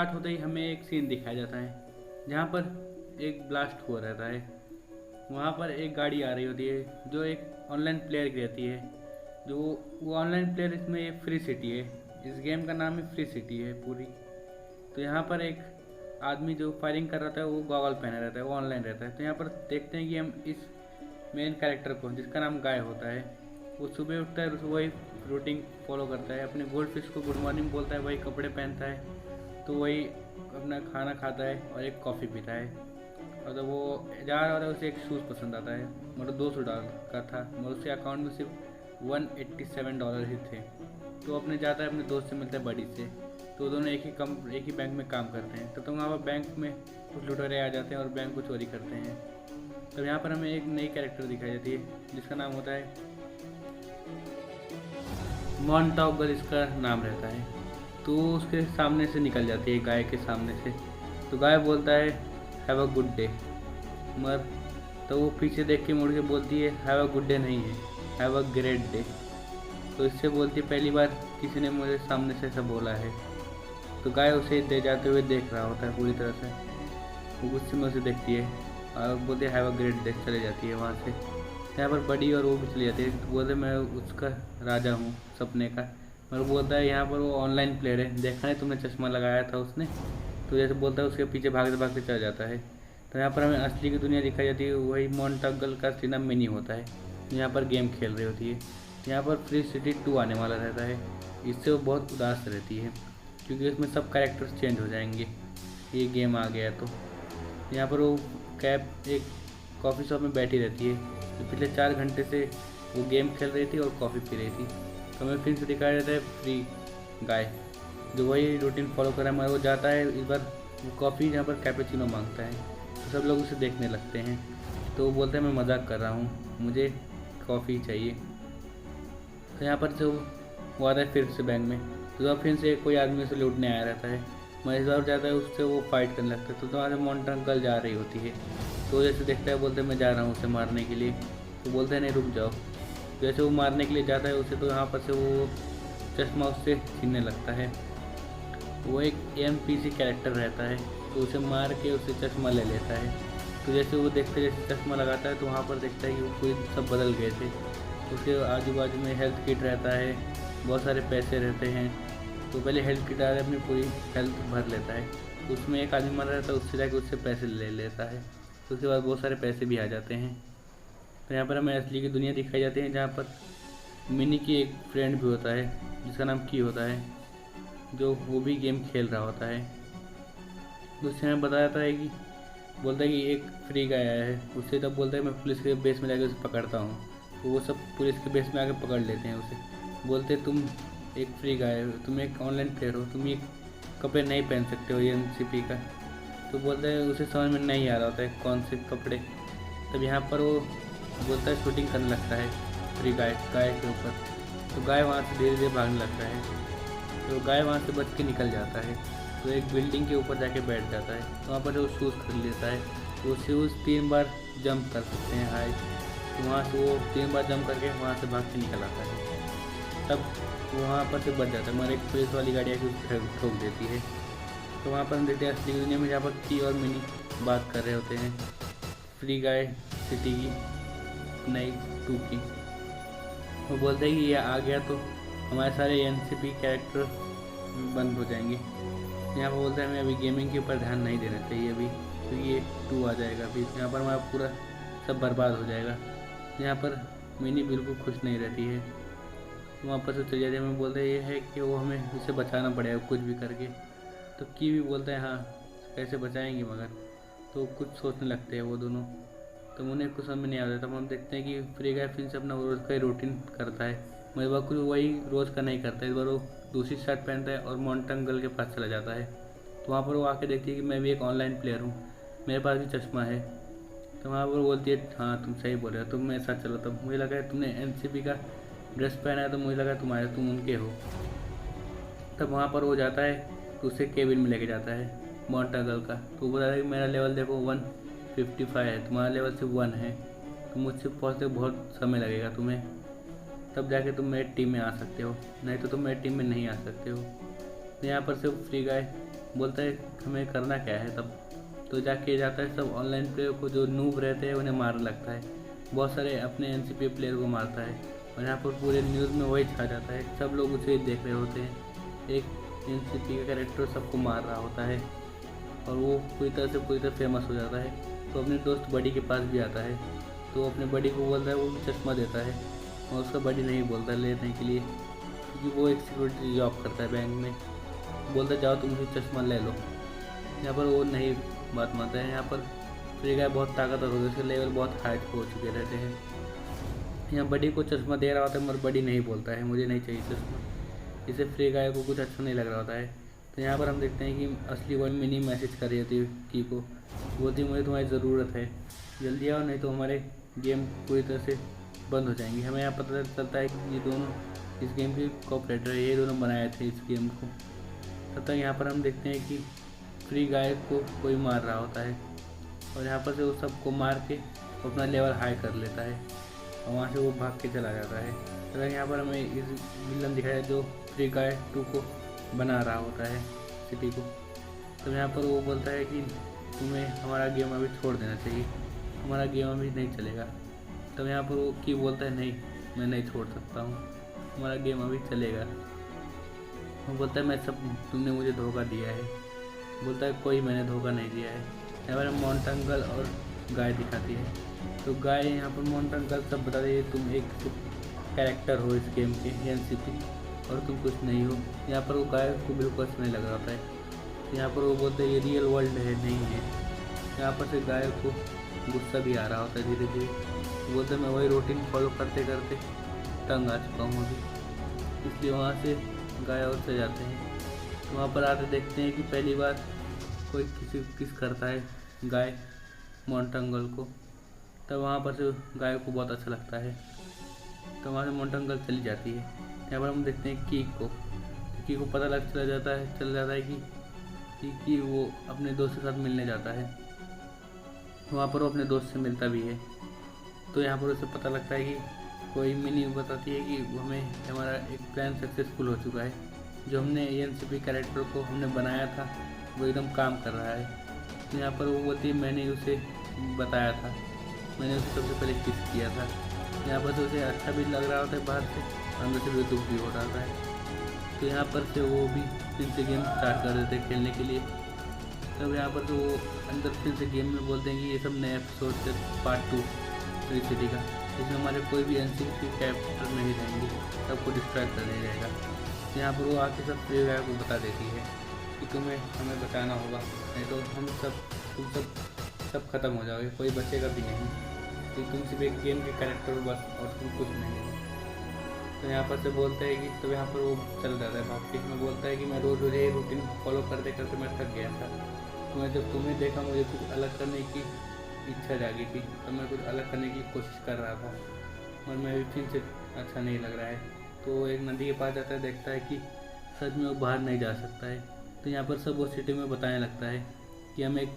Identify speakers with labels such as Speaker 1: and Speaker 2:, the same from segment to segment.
Speaker 1: Start होते ही हमें एक सीन दिखाया जाता है जहाँ पर एक ब्लास्ट हुआ रहता है। वहाँ पर एक गाड़ी आ रही होती है जो एक ऑनलाइन प्लेयर की रहती है। जो वो ऑनलाइन प्लेयर, इसमें एक फ्री सिटी है, इस गेम का नाम ही फ्री सिटी है पूरी। तो यहाँ पर एक आदमी जो फायरिंग कर रहा था वो गॉगल पहने रहता है, वो ऑनलाइन रहता है। तो यहाँ पर देखते हैं कि हम इस मेन कैरेक्टर को, जिसका नाम गाय होता है, वो सुबह उठता है, वही रूटीन फॉलो करता है, अपने गोल्ड फिश को गुड मॉर्निंग बोलता है, वही कपड़े पहनता है, तो वही अपना खाना खाता है और एक कॉफ़ी पीता है। और जब वो जा रहा होता है उसे एक शूज़ पसंद आता है, मतलब $200 का था, मगर उसके अकाउंट में सिर्फ $187 ही थे। तो अपने जाता है, अपने दोस्त से मिलता है, बड़ी से। तो दोनों एक ही बैंक में काम करते हैं। तो वहाँ पर बैंक में कुछ लुटेरे आ जाते हैं और बैंक को चोरी करते हैं। तब यहाँ पर हमें एक नई कैरेक्टर दिखाई जाती है जिसका नाम होता है मॉन्टॉगल, इसका नाम रहता है। तो उसके सामने से निकल जाती है, गाय के सामने से। तो गाय बोलता है हैव अ गुड डे, मगर तो वो पीछे देख के मुड़ के बोलती है हैव अ गुड डे नहीं है, हैव अ ग्रेट डे। तो इससे बोलती है पहली बार किसी ने मुझे सामने से ऐसा बोला है। तो गाय उसे दे जाते हुए देख रहा होता है पूरी तरह से। वो गुस्से में उसे देखती है और बोलती है हैव अ ग्रेट डे, चले जाती है वहाँ से। यहाँ पर बड़ी और वो भी चली जाती है। तो बोलते मैं उसका राजा हूँ सपने का। और बोलता है यहाँ पर वो ऑनलाइन प्लेयर है, देखा नहीं तुमने चश्मा लगाया था उसने। तो जैसे बोलता है उसके पीछे भागते भागते चला जाता है। तो यहाँ पर हमें असली की दुनिया दिखाई जाती है, वही मॉन्टॉगल का सीना मिनी होता है, यहाँ पर गेम खेल रही होती है। यहाँ पर फ्री सिटी 2 आने वाला रहता है। इससे वो बहुत उदास रहती है क्योंकि उसमें सब कैरेक्टर्स चेंज हो जाएंगे ये गेम आ गया। तो यहाँ पर वो कैप एक कॉफ़ी शॉप में बैठी रहती है, तो पिछले 4 घंटे से वो गेम खेल रही थी और कॉफ़ी पी रही थी। तो हमें फिर से दिखाया जाता है फ्री गाय, जो वही रूटीन फॉलो कर रहा है, मगर वो जाता है इस बार वो कॉफ़ी यहाँ पर कैपेचिनो मांगता है। तो सब लोग उसे देखने लगते हैं। तो वो बोलता है मैं मजाक कर रहा हूँ, मुझे कॉफ़ी चाहिए। तो यहाँ पर जो वो आता है फिर से बैंक में। तो फिर से कोई आदमी उसे लूटने आया रहता है, मगर इस बार जाता है उससे वो फाइट करने लगता है। तो वहाँ से मॉन्टॉगल जा रही होती है। तो जैसे देखता है बोलते है मैं जा रहा हूँ उसे मारने के लिए। तो बोलते हैं नहीं रुक जाओ। जैसे वो मारने के लिए जाता है उसे, तो यहाँ पर से वो चश्मा उससे छीनने लगता है। वो एक NPC कैरेक्टर रहता है, तो उसे मार के उसे चश्मा ले लेता है। तो जैसे वो देखते जैसे चश्मा लगाता है तो वहाँ पर देखता है कि वो पूरी सब बदल गए थे। उसके आजू बाजू में हेल्थ किट रहता है, बहुत सारे पैसे रहते हैं। तो पहले हेल्थ किट आकर अपनी पूरी हेल्थ भर लेता है। तो उसमें एक आदमी मर रहता है, उससे जाकर उससे पैसे ले लेता है। तो उसके बाद बहुत सारे पैसे भी आ जाते हैं। तो यहाँ पर हमें असली की दुनिया दिखाई जाती है, जहाँ पर मिनी की एक फ्रेंड भी होता है जिसका नाम की होता है, जो वो भी गेम खेल रहा होता है। तो उससे हमें बताया जाता है कि बोलता है कि एक फ्री गाय आया है। उससे तब बोलता है मैं पुलिस के बेस में जाकर उसे पकड़ता हूँ। तो वो सब पुलिस के बेस में आकर पकड़ लेते हैं उसे। बोलते हैं तुम एक फ्री गाय हो, तुम एक ऑनलाइन प्लेयर हो, तुम ये कपड़े नहीं पहन सकते हो NCP का। तो बोलता है उसे समझ में नहीं आ रहा होता है कौन से कपड़े। तब यहाँ पर वो बोलता है शूटिंग करने लगता है फ्री गाय के ऊपर। तो गाय वहाँ से धीरे धीरे भागने लगता है। तो गाय वहाँ से बच के निकल जाता है। तो एक बिल्डिंग के ऊपर जाके बैठ जाता है। तो वहाँ पर वो शूज़ खरीद लेता है। तो शूज़ 3 बार जंप कर सकते हैं हाई। तो वहाँ से वो 3 बार जंप करके वहाँ से भाग के निकल आता है। तब वो वहाँ पर से बच जाता है, मगर एक पुलिस वाली गाड़ी आके ठोक देती है। तो वहाँ पर हम देखते हैं असली दुनिया में, जहाँ पर की और मिनी बात कर रहे होते हैं फ्री गाय सिटी की नई 2 की। वो बोलते हैं कि ये आ गया तो हमारे सारे NCP कैरेक्टर बंद हो जाएंगे। यहाँ पर बोलते हैं हमें अभी गेमिंग के ऊपर ध्यान नहीं देना चाहिए अभी, क्योंकि ये 2 आ जाएगा अभी, यहाँ पर हमारा पूरा सब बर्बाद हो जाएगा। यहाँ पर मिनी बिल्कुल खुश नहीं रहती है। वहाँ पर से चली जाती है। हमें बोलते हैं ये है कि वो हमें उसे बचाना पड़ेगा कुछ भी करके। तो की भी बोलते हैं हाँ कैसे बचाएंगे, मगर तो कुछ सोचने लगते हैं वो दोनों। तो उन्हें कुछ समझ में नहीं आता। तब हम देखते हैं कि फ्री गाय फिर से अपना रोज़ का ही रूटीन करता है, मगर वह कुछ वही रोज़ का नहीं करता। इस बार वो दूसरी शर्ट पहनता है और मॉन्टॉगल के पास चला जाता है। तो वहाँ पर वो आके देखती है कि मैं भी एक ऑनलाइन प्लेयर हूँ, मेरे पास भी चश्मा है। तो वहाँ पर बोलती है हाँ तुम सही बोल रहे हो, तुम मेरे साथ चलो। तब मुझे लगा तुमने NCP का ड्रेस पहना है, तो मुझे लगा तुम उनके हो। तब वहाँ पर वो जाता है तो उसे केबिन में लेके जाता है मॉन्टॉगल का। तो वो बताता है कि मेरा लेवल देखो 155 है, तुम्हारा लेवल सिर्फ 1 है, तो मुझसे पहुँचते बहुत समय लगेगा तुम्हें, तब जाके तुम मेरी टीम में आ सकते हो, नहीं तो तुम मेरी टीम में नहीं आ सकते हो। तो यहाँ पर से फ्री गाय बोलता है हमें करना क्या है तब। तो जाके जाता है, सब ऑनलाइन प्लेयर को जो नूब रहते हैं उन्हें मारने लगता है, बहुत सारे अपने एनसीपी प्लेयर को मारता है। और यहाँ पर पूरे न्यूज़ में वही छा जाता है, सब लोग उसे देख रहे होते हैं। एक एनसीपी का कैरेक्टर सबको मार रहा होता है और वो पूरी तरह फेमस हो जाता है। तो अपने दोस्त बडी के पास भी आता है, तो अपने बडी को बोलता है, वो भी चश्मा देता है और उसका बडी नहीं बोलता लेने के लिए, क्योंकि वो एक सिक्योरिटी जॉब करता है बैंक में। बोलता है जाओ तुम भी चश्मा ले लो। यहाँ पर वो नहीं बात मानता है। यहाँ पर फ्री गाय बहुत ताकतवर होती है, उसके लेवल बहुत हाई हो चुके रहते हैं। यहाँ बडी को चश्मा दे रहा होता है मगर बडी नहीं बोलता है मुझे नहीं चाहिए चश्मा। इसे फ्री गाय को कुछ अच्छा नहीं लग रहा होता है। तो यहाँ पर हम देखते हैं कि असली वर्ल्ड मिनी मैसेज कर रही होती है की को, बोलती मुझे तुम्हारी ज़रूरत है, जल्दी आओ नहीं तो हमारे गेम पूरी तरह से बंद हो जाएंगे। हमें यहाँ पता चलता है कि ये दोनों इस गेम के कॉपरेटर है, ये दोनों बनाए थे इस गेम को। तब तक यहाँ पर हम देखते हैं कि फ्री गाय को कोई मार रहा होता है और यहाँ पर से वो सबको मार के अपना लेवल हाई कर लेता है और वहाँ से वो भाग के चला जाता है। तो यहाँ पर हमें इस विलन दिखाया जो फ्री गाय 2 को बना रहा होता है सिटी को। तो यहाँ पर वो बोलता है कि तुम्हें हमारा गेम अभी छोड़ देना चाहिए, हमारा गेम अभी नहीं चलेगा। तब यहाँ पर वो की बोलता है नहीं मैं नहीं छोड़ सकता हूँ, हमारा गेम अभी चलेगा। वो बोलता है मैं सब तुमने मुझे धोखा दिया है। बोलता है कोई मैंने धोखा नहीं दिया है। यहाँ पर मोंटंगल और गाय दिखाती है, तो गाय यहाँ पर मोंटंगल सब बताती है तुम एक कैरेक्टर हो इस गेम के एनसीपी और तुम कुछ नहीं हो। यहाँ पर वो गाय को बिल्कुल अच्छा नहीं लग रहा होता है। तो यहाँ पर वो बोलते हैं ये रियल वर्ल्ड है नहीं है। यहाँ पर से गाय को गुस्सा भी आ रहा होता है धीरे धीरे। बोलते हैं मैं वही रूटीन फॉलो करते करते तंग आ चुका हूँ अभी, इसलिए वहाँ से गाय और से जाते हैं। तो वहाँ पर आते देखते हैं कि पहली बार कोई किस करता है गाय मोंटंगल को। तब वहाँ पर से गाय को बहुत अच्छा लगता है, तो वहाँ से मोंटंगल चली जाती है। यहाँ पर हम देखते हैं की को पता चल जाता है कि वो अपने दोस्त के साथ मिलने जाता है। वहाँ पर वो अपने दोस्त से मिलता भी है। तो यहाँ पर उसे पता लगता है कि कोई मिनी बताती है कि हमें हमारा एक प्लान सक्सेसफुल हो चुका है, जो हमने एनसीपी कैरेक्टर को हमने बनाया था वो एकदम काम कर रहा है। तो यहाँ पर वो बोलती है मैंने उसे बताया था, मैंने उसे सबसे पहले किस किया था। यहाँ पर तो उसे अच्छा भी लग रहा होता है बाहर से, अंदर से भी दुख भी हो रहा है। तो यहाँ पर से वो भी फिर से गेम स्टार्ट कर देते हैं खेलने के लिए। तब यहाँ पर तो वो अंदर फिर से गेम में बोलते हैं कि ये सब नए एपिसोड से पार्ट 2 फ्री सिटी का, इसमें हमारे कोई भी एनसीपी कैरेक्टर नहीं रहेंगे, सबको डिस्ट्रैक्ट कर दिया जाएगा। तो यहाँ पर वो आके सब फ्री गाय को बता देती है कि तुम्हें हमें बचाना होगा, नहीं तो तुम सब खत्म हो जाओगे, कोई बचेगा भी नहीं। तो तुम सिर्फ एक गेम के कैरेक्टर हो बस और तुम कुछ नहीं हो। तो यहाँ पर से बोलते हैं कि तो यहाँ पर वो चल जाता है भाग के। में बोलता है कि मैं रोज़ ये रूटीन फॉलो करते करते मैं थक गया था, तो मैं जब तुम्हें देखा मुझे कुछ अलग करने की इच्छा जागी थी, तो मैं कुछ अलग करने की कोशिश कर रहा था और मैं फिर से अच्छा नहीं लग रहा है। तो एक नदी के पास जाता है, देखता है कि सच में वो बाहर नहीं जा सकता है। तो यहाँ पर सब वो सिटी में बताने लगता है कि हमें एक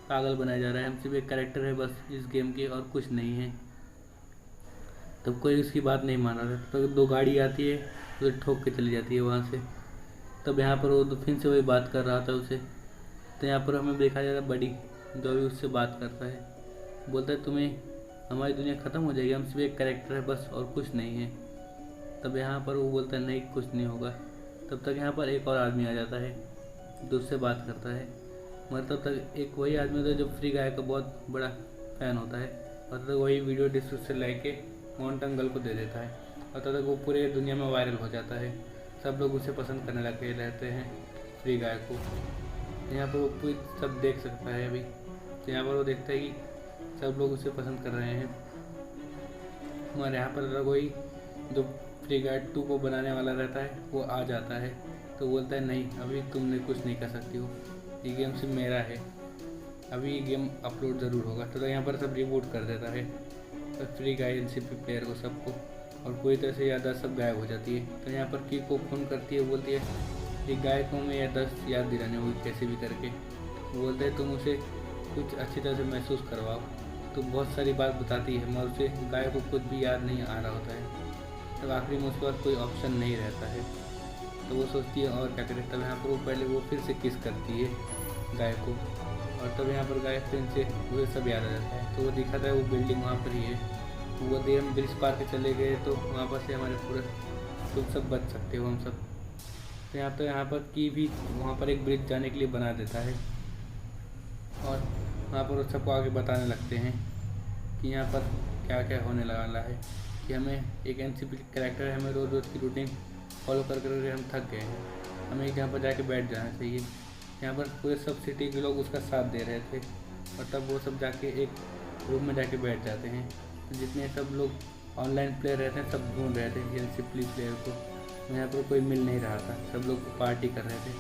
Speaker 1: पागल बनाया जा रहा है, हम सिर्फ एक कैरेक्टर है बस इस गेम के और कुछ नहीं है। तब कोई उसकी बात नहीं मान रहा था। तो 2 गाड़ी आती है तो ठोक के चली जाती है वहाँ से। तब यहाँ पर वो फिर से वही बात कर रहा था उसे। तो यहाँ पर हमें देखा जाता है बडी जो भी उससे बात करता है, बोलता है तुम्हें हमारी दुनिया ख़त्म हो जाएगी, हम सिर्फ एक कैरेक्टर है बस और कुछ नहीं है। तब यहाँ पर वो बोलता है नहीं कुछ नहीं होगा। तब तक यहाँ पर एक और आदमी आ जाता है जो उससे बात करता है, मगर तब तक एक वही आदमी होता है जो फ्री गाय का बहुत बड़ा फ़ैन होता है और तब तक वही वीडियो डिस्क से लेके मोंटंगल को दे देता है और तब तक वो पूरे दुनिया में वायरल हो जाता है। सब लोग उसे पसंद करने लगे रहते हैं फ्री गाय को। यहाँ पर वो पूरी सब देख सकता है अभी। तो यहाँ पर वो देखता है कि सब लोग उसे पसंद कर रहे हैं, मगर यहाँ पर वही जो फ्री गाय 2 को बनाने वाला रहता है वो आ जाता है। तो बोलता है नहीं अभी तुमने कुछ नहीं कर सकती हो, ये गेम सिर्फ मेरा है, अभी ये गेम अपलोड ज़रूर होगा। तो यहाँ पर सब रिबूट कर देता है तो फ्री गाय एनसीपी प्लेयर को सबको, और पूरी तरह से याददाश्त सब गायब हो जाती है। तो यहाँ पर की को फ़ोन करती है, बोलती है कि गाय को मैं याददाश्त याद दिलानी होगी कैसे भी करके। बोलते हैं तुम उसे कुछ अच्छी तरह से महसूस करवाओ। तो बहुत सारी बात बताती है मगर उसे गाय को कुछ भी याद नहीं आ रहा होता है। तब आखिरी में उसके पास कोई ऑप्शन नहीं रहता है। तो वो सोचती है और क्या करे। तब यहाँ पर वो पहले वो फिर से किस करती है गाय को, और तब यहाँ पर गाय फिर से वो सब याद आ जाता है। तो वो दिखाता है वो बिल्डिंग वहाँ पर ही है। वो दे हम ब्रिज पार के चले गए तो वहाँ पर से हमारे पूरे तुम सब बच सकते हो हम सब। तो यहाँ पर की भी वहाँ पर एक ब्रिज जाने के लिए बना देता है, और वहाँ पर वो सबको आगे बताने लगते हैं कि यहाँ पर क्या क्या होने वाला है, कि हमें एक एनसीपी कैरेक्टर है, हमें रोज़ रोज़ की रूटीन फॉलो कर कर हम थक गए हैं, हमें यहाँ पर जाके बैठ जाना चाहिए। यहाँ पर पूरे सब सिटी के लोग उसका साथ दे रहे थे, और तब वो सब जाके एक रूम में जाके बैठ जाते हैं। तो जितने सब लोग ऑनलाइन प्लेयर रहते हैं सब ढूंढ रहे थे एनसीपी प्लेयर को, तो यहाँ पर कोई मिल नहीं रहा था, सब लोग पार्टी कर रहे थे।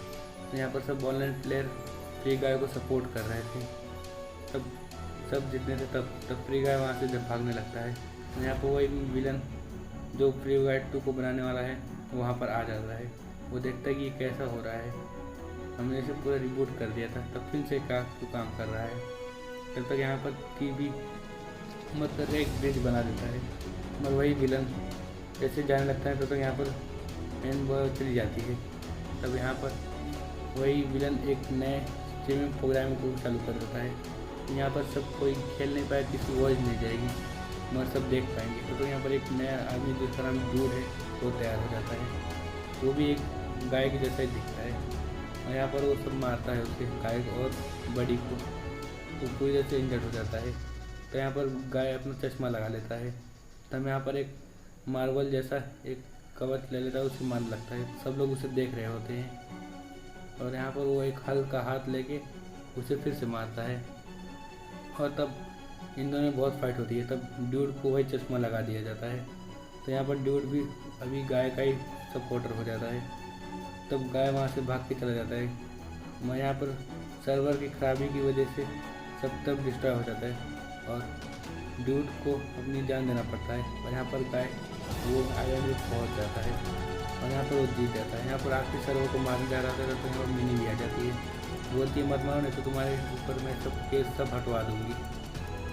Speaker 1: तो यहाँ पर सब ऑनलाइन प्लेयर फ्री गाय को सपोर्ट कर रहे थे। सब जितने थे तब फ्री गाय वहाँ से जब भागने लगता है, तो यहाँ पर वो एक विलन जो फ्री गाय 2 को बनाने वाला है वहाँ पर आ जाता है। वो देखता है कि ये कैसा हो रहा है, हमने इसे पूरा रिबूट कर दिया था, तब फिर से काम कर रहा है। तब तक यहाँ पर की भी मतलब एक ब्रिज बना देता है, मगर वही विलन जैसे जाने लगता है तब तक यहाँ पर एंड चली जाती है। तब यहाँ पर वही विलन एक नए स्ट्रीमिंग प्रोग्राम को चालू कर देता है। यहाँ पर सब कोई खेल नहीं पाया, किसी वॉइस नहीं जाएगी, मगर सब देख पाएंगे। तो यहाँ पर एक नया आदमी जिसका नाम दूर है वो तैयार हो जाता है, वो भी एक गाय के जैसा ही दिखता है, और यहाँ पर वो सब मारता है उसके गाय और बड़ी को, तो पूरी तरह से इंजर्ड हो जाता है। तो यहाँ पर गाय अपना चश्मा लगा लेता है, तब यहाँ पर एक मार्बल जैसा एक कवच ले लेता है, उसे मारने लगता है। सब लोग उसे देख रहे होते हैं, और यहाँ पर वो एक हल्का हाथ लेके उसे फिर से मारता है, और तब इन दोनों में बहुत फाइट होती है। तब ड्यूड को वही चश्मा लगा दिया जाता है। तो यहाँ पर ड्यूड भी अभी गाय का ही सपोर्टर हो जाता है। तब गाय वहाँ से भाग के चला जाता है, मैं यहाँ पर सर्वर की खराबी की वजह से सब तब डिस्ट्रॉय हो जाता है, और ड्यूड को अपनी जान देना पड़ता है। और यहाँ पर गाय वो आइलैंड में पहुँच जाता है, और यहाँ पर वो जीत जाता है। यहाँ पर आखिरी सर्वर को मारने जा रहा था तो यहाँ पर मिनी भी आ जाती है, बोलती है मत मारो नहीं तो तुम्हारे ऊपर मैं सब केस सब हटवा दूँगी।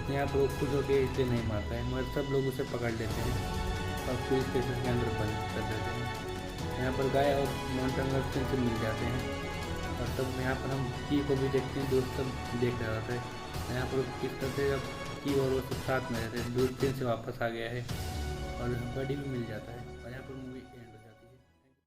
Speaker 1: तो यहाँ पर वो खुश होकर इसे नहीं मारता है, मगर सब लोग उसे पकड़ लेते हैं और पुलिस स्टेशन के अंदर बंद कर देते हैं। यहाँ पर गाय और मॉन्टंगर से मिल जाते हैं, और तब यहाँ पर हम की को भी देखते हैं, दोस्त सब देख रहा होता है। यहाँ पर किस तरह से जब की और वो सब साथ में रहते हैं, दूर फिर से वापस आ गया है और बड़ी भी मिल जाता है।